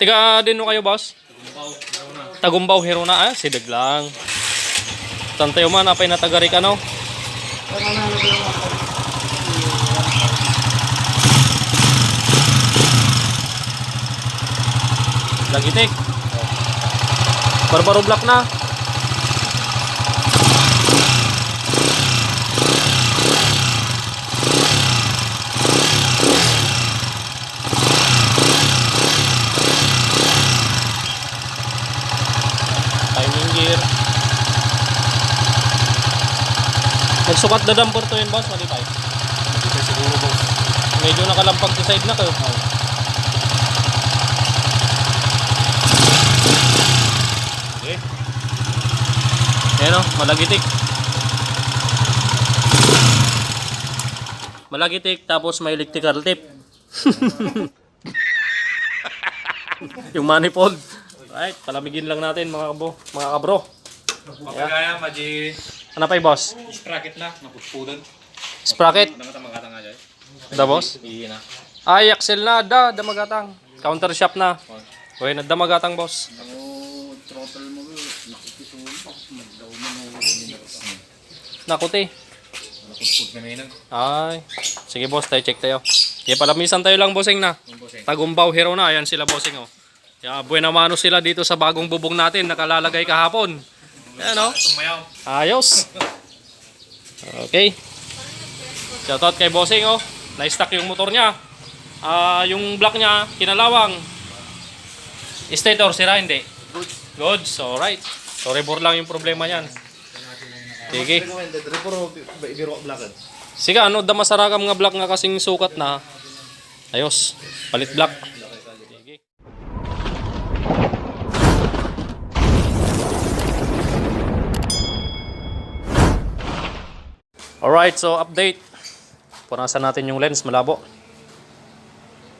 Tiga din mo kayo, boss? Tagumbaw, Hirona. Ah, sidag lang. Tantayo man, apay na tagarik ano? Lagitik. Barbaro block na. Timing gear. Nagsukat na damper to yun, boss. Mali tayo. Hindi siguro, boss. Medyo nakalampag sa side na kayo. Okay. Ayan o, malagitik. Malagitik, tapos may electrical tip. Yung manifold. Right, palamigin lang natin mga kabro. Okay, kaya, maji. Ano pa yung boss? Sprocket na, napuspudan. Sprocket. Damatang nga dyan. Da boss? Iyan na. Ay, axle na, damagatang. Counter shop na. Okay, damagatang boss. Nakuti. Napuspud na ngayon. Ay, sige boss, tayo check tayo. Kaya palamisan tayo lang, bossing na. Tagumbaw, Hirona. Ayan sila, bossing oh. Kaya buena mano sila dito sa bagong bubong natin, nakalalagay kahapon. Ayan o. Ayos. Okay. Shoutout kay bossing oh. Na-stock yung motor niya. Yung block niya, kinalawang. Stator, sira hindi? Good. So, alright. So, rebore lang yung problema niyan. Sige. Sige, ano, damasarakam nga block nga kasing sukat na. Ayos. Palit block. Sige. Alright, so update. Punasan natin yung lens, malabo.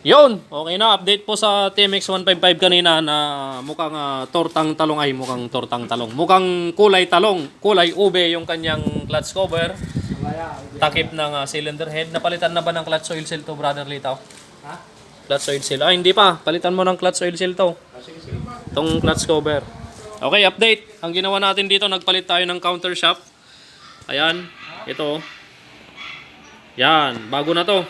Yun! Okay na, update po sa TMX 155 kanina na mukhang tortang talong ay mukhang tortang talong. Mukhang kulay talong, kulay ube yung kanyang clutch cover. Takip ng cylinder head. Napalitan na ba ng clutch oil seal to, brother Litaw? Ha? Clutch oil seal. Ah, hindi pa. Palitan mo ng clutch oil seal to. Itong clutch cover. Okay, update. Ang ginawa natin dito, nagpalit tayo ng counter shaft. Ayan, ito. Yan, bago na to.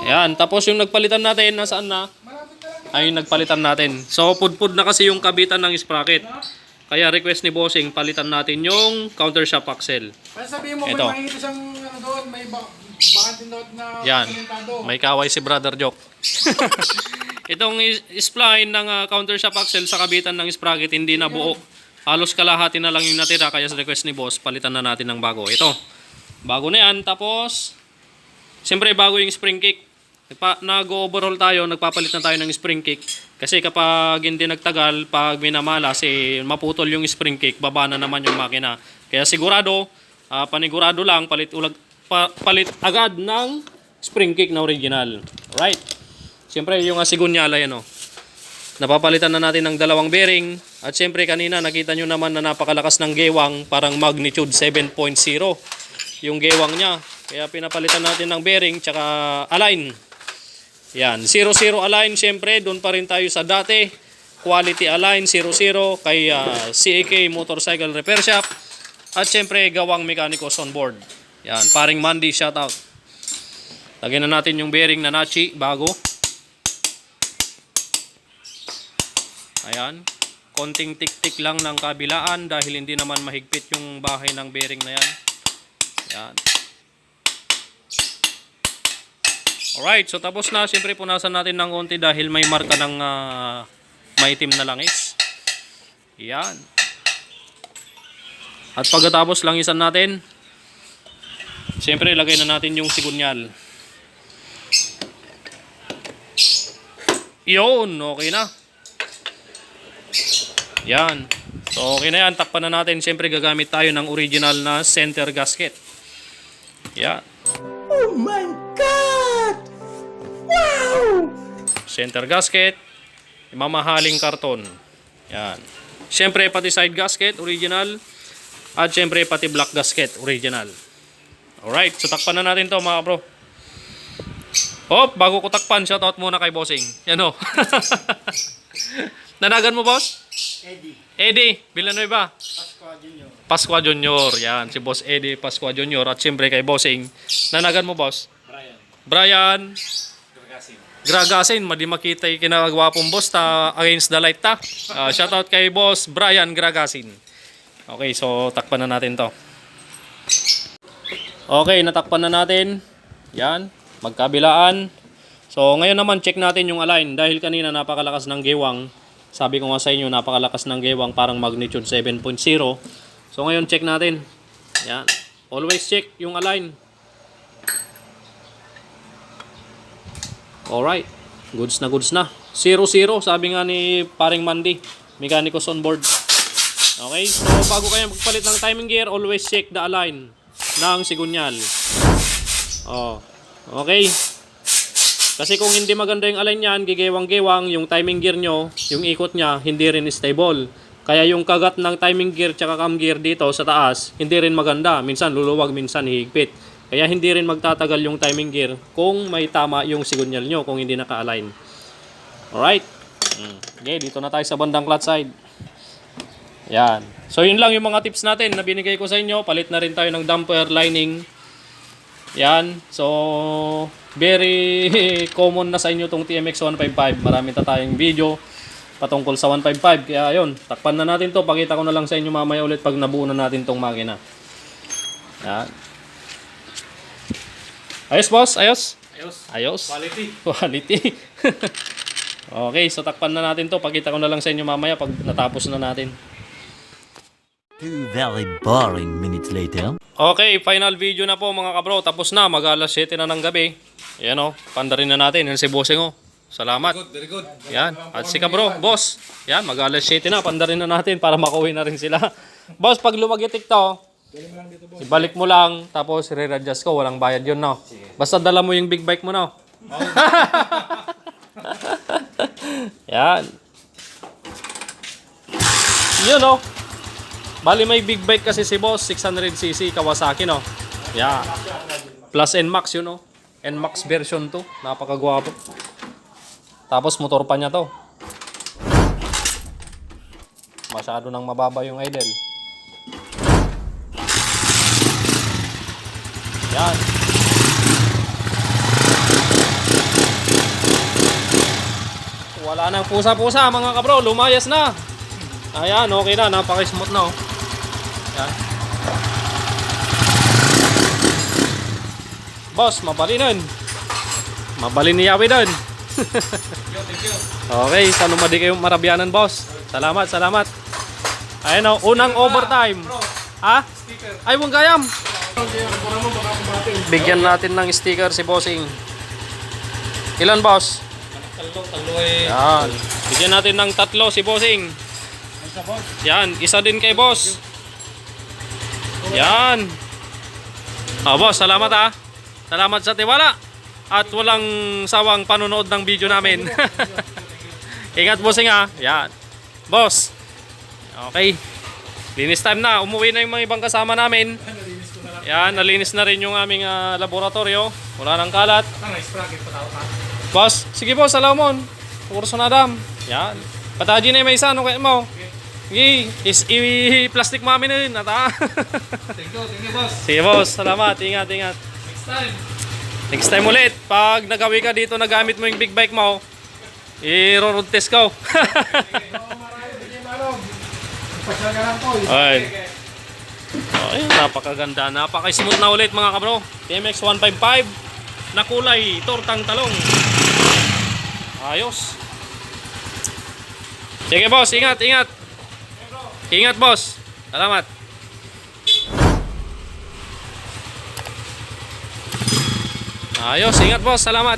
Ayan, tapos yung nagpalitan natin, nasaan na? Ay, nagpalitan natin. So, pudpud na kasi yung kabitan ng sprocket. Kaya request ni bossing, palitan natin yung counter shaft axle. Sabihin mo, ito. may makikita siyang ano doon, may bakit doon na Yan, sinintado. may kaway si brother Joke. Itong spline ng counter shaft axle sa kabitan ng sprocket, hindi na buo. Halos kalahati na lang yung natira, kaya sa request ni boss, palitan na natin ng bago. Ito, bago na yan. Tapos, siyempre bago yung spring kick. Nag-overhaul tayo, nagpapalit na tayo ng spring kick. Kasi kapag hindi nagtagal, pag minamalas, maputol yung spring kick, baba na naman yung makina. Kaya sigurado, panigurado lang, palit agad ng spring kick na original. Right? Siyempre, yung asigunyala yan, oh. Napapalitan na natin ng dalawang bearing. At siyempre, kanina, nakita nyo naman na napakalakas ng gewang, parang magnitude 7.0 yung gewang niya. Kaya pinapalitan natin ng bearing, tsaka align. Yan, 0-0 align, siyempre, doon pa rin tayo sa dati. Quality align, 0-0, kay CAK Motorcycle Repair Shop. At siyempre, gawang mechanicos on board. Yan, paring Mandy, shoutout. Lagyan na natin yung bearing na Nachi, bago. Ayan, konting tik-tik lang ng kabilaan dahil hindi naman mahigpit yung bahay ng bearing na yan. Yan. Alright, so tapos na. Siyempre punasan natin ng konti dahil may marka ng maitim na langis. Yan. At pagkatapos langisan natin, siyempre ilagay na natin yung sigunyal. Yun, okay na. Yan. So okay na yan, takpan na natin. Siyempre gagamit tayo ng original na center gasket. Yan. Oh my God! Wow! Center gasket, mamahaling karton. Yan. Siyempre pati side gasket, original. At siyempre pati black gasket, original. Alright, so takpan na natin to mga bro. Oh, bago ko takpan, shoutout muna kay Bossing. Yan o. Nanagan mo, boss? Eddie Villanueva. Pascua Junior. Yan, si Boss Eddie Pascua Junior. At siyempre kay Bossing. Nanagan mo, boss? Brian. Gragasin. Madi makita yung kinagwapong boss ta against the light ta. Shoutout kay Boss Brian Gragasin. Okay, so takpan na natin to. Okay, natakpan na natin. Yan, magkabilaan. So ngayon naman check natin yung align. Dahil kanina napakalakas ng gewang. Sabi ko nga sa inyo, napakalakas ng gewang, parang magnitude 7.0. So ngayon check natin. Yan, always check yung align. Alright, goods na goods na. 0-0, sabi nga ni paring Mandy, Mechanicos on board. Okay, so bago kayo magpalit ng timing gear, always check the align ng sigunyal. Oh, okay. Kasi kung hindi maganda yung align niyan, gigewang-gewang, yung timing gear nyo, yung ikot niya, hindi rin stable. Kaya yung kagat ng timing gear tsaka cam gear dito sa taas, hindi rin maganda. Minsan luluwag, minsan hihigpit. Kaya hindi rin magtatagal yung timing gear kung may tama yung sigunyal nyo, kung hindi naka-align. Alright. Okay, dito na tayo sa bandang clutch side. Yan. So yun lang yung mga tips natin na binigay ko sa inyo. Palit na rin tayo ng damper lining. Yan. So very common na sa inyo tong TMX 155. Marami na tayong video patungkol sa 155. Kaya yun, takpan na natin to. Pakita ko na lang sa inyo mamaya ulit pag nabuo na natin tong makina. Yan. Ayos, boss? Ayos? Ayos. Quality. Okay, so takpan na natin to. Pakita ko na lang sa inyo mamaya pag natapos na natin. 2 very boring minutes later. Okay, final video na po mga kabro. Tapos na, mag-alas 7 na ng gabi. Yan o, pandarin na natin. Yan si Bossing o. Salamat. Very good. Yan, at si kabro, boss. Yan, mag-alas 7 na. Pandarin na natin para makauwi na rin sila. Boss, pag lumagitik to, ibalik mo lang, tapos re-adjust ko. Walang bayad yun, no? Basta dala mo yung big bike mo, no? Yan. Yun, no? Bali may big bike kasi si boss, 600cc Kawasaki, no? Yeah. Plus NMAX yun, no? NMAX version 2. Napakagwapo. Tapos motor pa niya to. Masyado nang mababa yung idle. Yan. Wala nang pusa-pusa mga kabro. Lumayas na. Ayan, okay na. Napaka-smooth na. Oh. Yan. Boss, mabalinin. Mabaliniyawi din. Okay, sana madi kayong marabyanan, boss. Salamat, salamat. Ayan o, unang overtime. Ha? Ay, wong gayam. Bigyan natin ng sticker si Bossing. Ilan, boss? Talo eh. Yan. Bigyan natin ng 3 si Bossing. Yan, isa din kay boss. Yan. Boss, salamat ha. Salamat sa tiwala. At walang sawang panonood ng video namin. Ingat, Bossing ha. Yan. Boss. Okay. Linis time na. Umuwi na yung mga ibang kasama namin. Yan, nalinis na rin yung aming laboratorio. Wala nang kalat. Boss, sige boss, salamon. Kurso na dam. Yan. Pataji na yung may isa, ano kaya mo? Sige, i-plastic mami na rin. Thank you, boss. Sige boss, salamat. Ingat, ingat. Next time. Next time ulit, pag nagawi ka dito, nagamit mo yung big bike mo, i-road test ko. Pasyal ka lang po. Ay. Ay, napakaganda. Napaka-smooth na ulit mga kabro. TMX 155 na kulay tortang talong. Ayos. Sige boss, ingat, ingat. Ingat boss. Salamat. Ayos, ingat boss. Salamat.